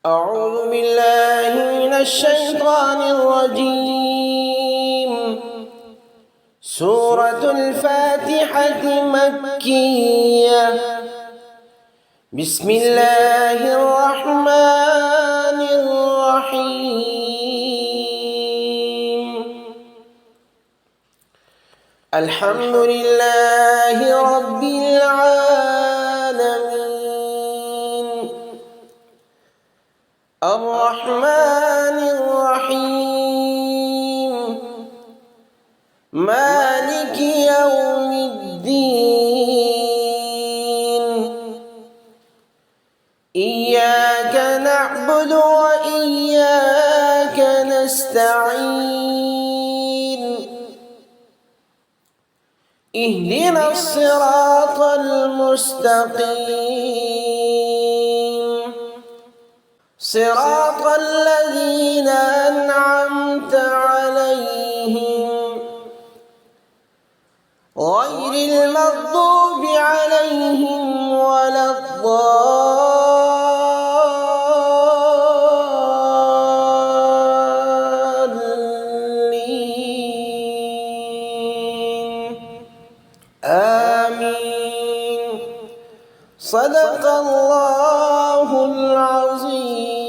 أعوذ بالله من الشيطان الرجيم. سورة الفاتحة مكية. بسم الله الرحمن الرحيم. الحمد لله رب العالمين. الرحمن الرحيم. مالك يوم الدين. إياك نعبد وإياك نستعين. اهدنا الصراط المستقيم، صراط الذين أنعمت عليهم غير المغضوب عليهم ولا الضالين. آمين. صدق الله العظيم.